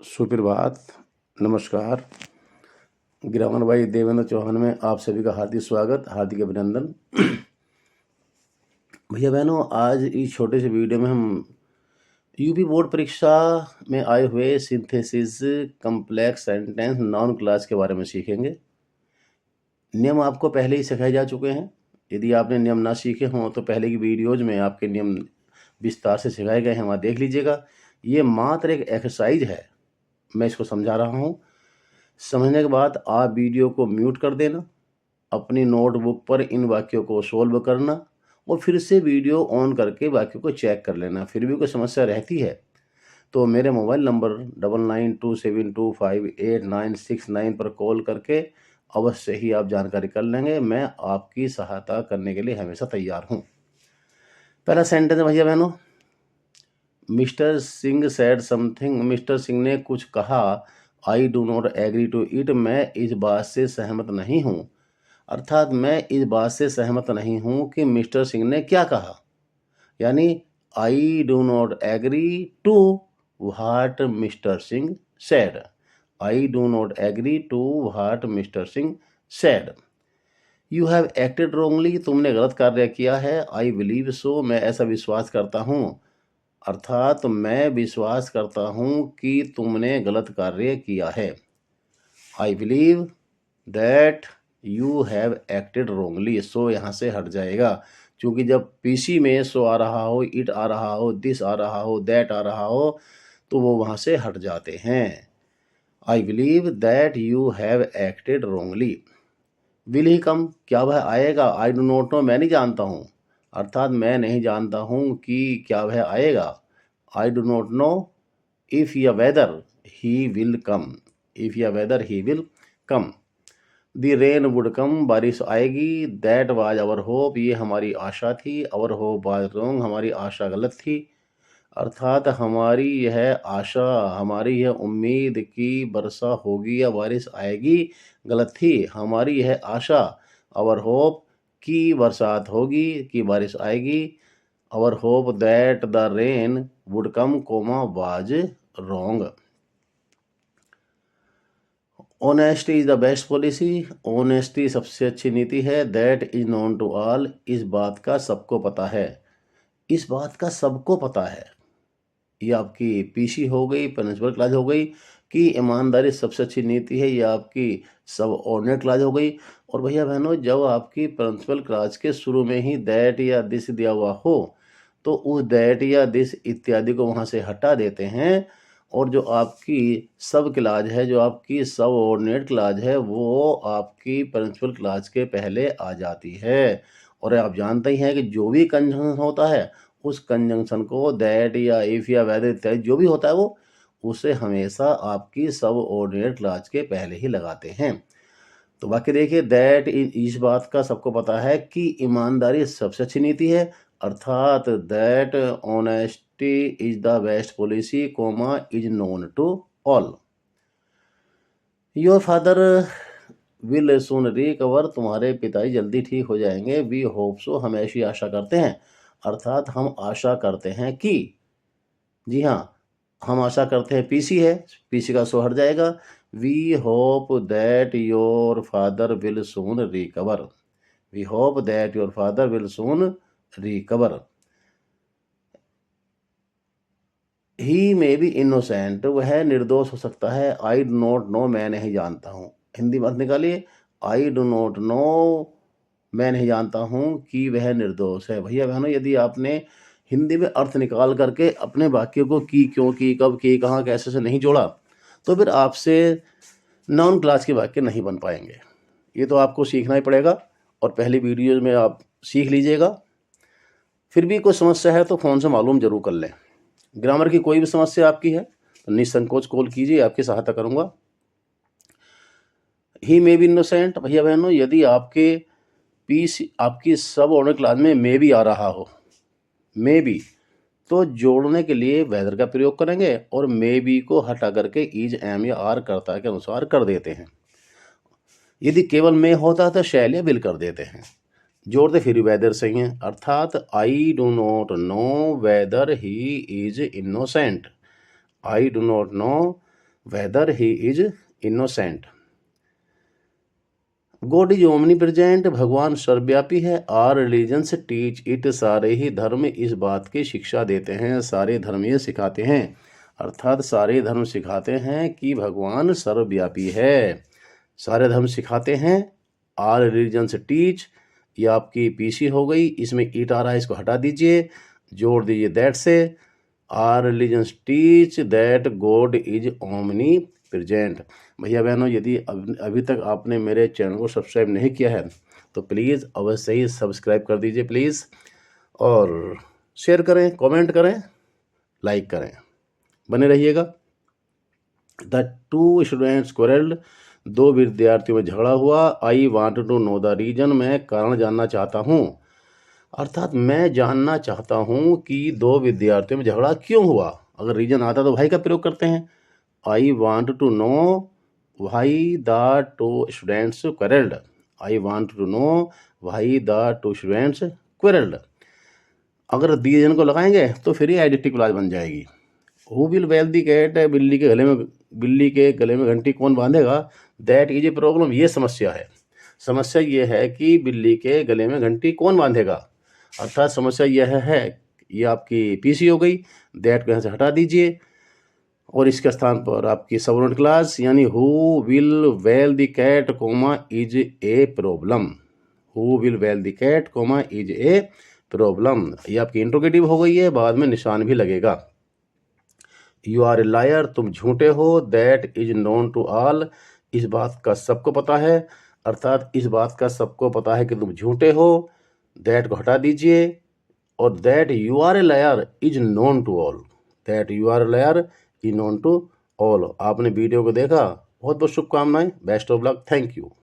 सुप्रभात, नमस्कार। ग्रामर भाई देवेंद्र चौहान में आप सभी का हार्दिक स्वागत, हार्दिक अभिनंदन। भैया बहनों, आज इस छोटे से वीडियो में हम यूपी बोर्ड परीक्षा में आए हुए synthesis complex sentence noun class के बारे में सीखेंगे। नियम आपको पहले ही सिखाए जा चुके हैं। यदि आपने नियम ना सीखे हों तो पहले की वीडियोज में आपके नियम विस्तार से सिखाए गए हैं, वहाँ देख लीजिएगा। ये मात्र एक एक्सरसाइज है, मैं इसको समझा रहा हूँ। समझने के बाद आप वीडियो को म्यूट कर देना, अपनी नोटबुक पर इन वाक्यों को सोल्व करना और फिर से वीडियो ऑन करके वाक्यों को चेक कर लेना। फिर भी कोई समस्या रहती है तो मेरे मोबाइल नंबर 9927258969 पर कॉल करके अवश्य ही आप जानकारी कर लेंगे। मैं आपकी सहायता करने के लिए हमेशा तैयार हूँ। पहला सेंटेंस है भैया बहनों, mister Singh said something. Mister Singh ने कुछ कहा। I do not agree to it. मैं इस बात से सहमत नहीं हूँ। अर्थात मैं इस बात से सहमत नहीं हूँ कि मिस्टर सिंह ने क्या कहा। यानी I do not agree to what mister Singh said. I do not agree to what mister Singh said. You have acted wrongly. तुमने गलत कार्य किया है। I believe so. मैं ऐसा विश्वास करता हूँ। अर्थात मैं विश्वास करता हूँ कि तुमने गलत कार्य किया है। I believe that you have acted wrongly. So यहाँ से हट जाएगा, क्योंकि जब पीसी में सो आ रहा हो, इट आ रहा हो, दिस आ रहा हो, दैट आ रहा हो तो वो वहाँ से हट जाते हैं। I believe that you have acted wrongly. Will he come. क्या वह आएगा। I do not know. मैं नहीं जानता हूँ। अर्थात मैं नहीं जानता हूँ कि क्या वह आएगा। I do not know if या whether he will come. If या whether he will come. The rain would come. बारिश आएगी। That was our hope. ये हमारी आशा थी। Our hope was wrong. हमारी आशा गलत थी। अर्थात हमारी यह आशा, हमारी यह उम्मीद कि वर्षा होगी या बारिश आएगी गलत थी। हमारी यह आशा, आवर होप, कि बरसात होगी, कि बारिश आएगी। Our hope that the rain would come comma was wrong. Honesty is the best policy. Honesty सबसे अच्छी नीति है। That is known to all. इस बात का सबको पता है। इस बात का सबको पता है। ये आपकी पीसी हो गई, प्रिंसिपल क्लास हो गई कि ईमानदारी सबसे अच्छी नीति है। ये आपकी सबऑर्डिनेट क्लास हो गई। और भैया बहनों, जब आपकी प्रिंसिपल क्लास के शुरू में ही दैट या दिस दिया हुआ हो तो उस दैट या दिस इत्यादि को वहाँ से हटा देते हैं और जो आपकी सब क्लास है, जो आपकी सबऑर्डिनेट क्लास है, वो आपकी प्रिंसिपल क्लास के पहले आ जाती है। और आप जानते ही हैं कि जो भी कंजंक्शन होता है उस कंजंक्शन को दैट या इफ या वेदर इत्यादि जो भी होता है वो उसे हमेशा आपकी सबऑर्डिनेट क्लास के पहले ही लगाते हैं। तो बाकी देखिए, दैट इस बात का सबको पता है कि ईमानदारी सबसे अच्छी नीति है। अर्थात that honesty is the best policy comma is known to all. Your father will soon recover. तुम्हारे पिताजी जल्दी ठीक हो जाएंगे। We hope so. हम ऐसी आशा करते हैं। अर्थात हम आशा करते हैं कि, जी हाँ, हम आशा करते हैं। पीसी है, पीसी का सो हट जाएगा। We hope that your father will soon recover. We hope that your father will soon recover. He may be innocent. वह निर्दोष हो सकता है। I do not know. मैं नहीं जानता हूँ। हिंदी में अर्थ निकालिए। आई डू नॉट नो, मैं नहीं जानता हूँ कि वह निर्दोष है। भैया बहनों, यदि आपने हिंदी में अर्थ निकाल करके अपने वाक्य को की, क्यों की, कब की, कहाँ, कैसे से नहीं जोड़ा तो फिर आपसे नाउन क्लास के वाक्य नहीं बन पाएंगे। ये तो आपको सीखना ही पड़ेगा और पहली वीडियो में आप सीख लीजिएगा। फिर भी कोई समस्या है तो फ़ोन से मालूम जरूर कर लें। ग्रामर की कोई भी समस्या आपकी है तो निसंकोच कॉल कीजिए, आपकी सहायता करूँगा। ही मे बी इनोसेंट। भैया बहनों, यदि आपके पीस आपकी सब ऑर्डर क्लास में मे बी आ रहा हो, मे बी, तो जोड़ने के लिए वेदर का प्रयोग करेंगे और मे बी को हटा करके इज, एम या आर कर्ता के अनुसार कर देते हैं। यदि केवल मे होता तो शैल या विल कर देते हैं। जोड़ते फिर वेदर सही है। अर्थात आई do not know whether he is innocent. I do not know whether he is innocent. God is omni present, भगवान सर्वव्यापी है। आर रिलीजन्स टीच इट, सारे ही धर्म इस बात की शिक्षा देते हैं, सारे धर्म ये सिखाते हैं, अर्थात सारे धर्म सिखाते हैं कि भगवान सर्वव्यापी है। सारे धर्म सिखाते हैं। आर रिलीजन्स टीच, ये आपकी पीसी हो गई, इसमें ईट आ रहा है, इसको हटा दीजिए, जोड़ दीजिए दैट से। Our religions teach that God is omnipresent. भैया बहनों, यदि अभी तक आपने मेरे चैनल को सब्सक्राइब नहीं किया है तो प्लीज़ अवश्य ही सब्सक्राइब कर दीजिए प्लीज़, और शेयर करें, कमेंट करें, लाइक करें, बने रहिएगा। द टू स्टूडेंट्स क्वारल्ड, दो विद्यार्थियों में झगड़ा हुआ। I want to know the reason, मैं कारण जानना चाहता हूँ, अर्थात मैं जानना चाहता हूँ कि दो विद्यार्थियों में झगड़ा क्यों हुआ। अगर रीजन आता तो भाई का प्रयोग करते हैं। I want to know why the two students quarrelled. I want to know why the two students quarrelled. अगर रीजन को लगाएंगे तो फिर ये एडजेक्टिव क्लॉज बन जाएगी। Who will bell the cat, बिल्ली के गले में घंटी कौन बांधेगा। दैट इज ए प्रॉब्लम, ये समस्या है। समस्या ये है कि बिल्ली के गले में घंटी कौन बांधेगा, अर्थात समस्या यह है। ये आपकी पीसी हो गई, दैट को यहाँ से हटा दीजिए और इसके स्थान पर आपकी सबऑर्डिनेट क्लास यानी who will bell the cat comma is a problem. Who will bell the cat comma is a problem, ये आपकी इंट्रोगेटिव हो गई है, बाद में निशान भी लगेगा। यू आर ए लायर, तुम झूठे हो। That is known to all, इस बात का सबको पता है, अर्थात इस बात का सबको पता है कि तुम झूठे हो। दैट को हटा दीजिए और that you are a liar is known to all. That you are a liar is known to all. आपने वीडियो को देखा, बहुत बहुत शुभकामनाएं, best of luck, thank you.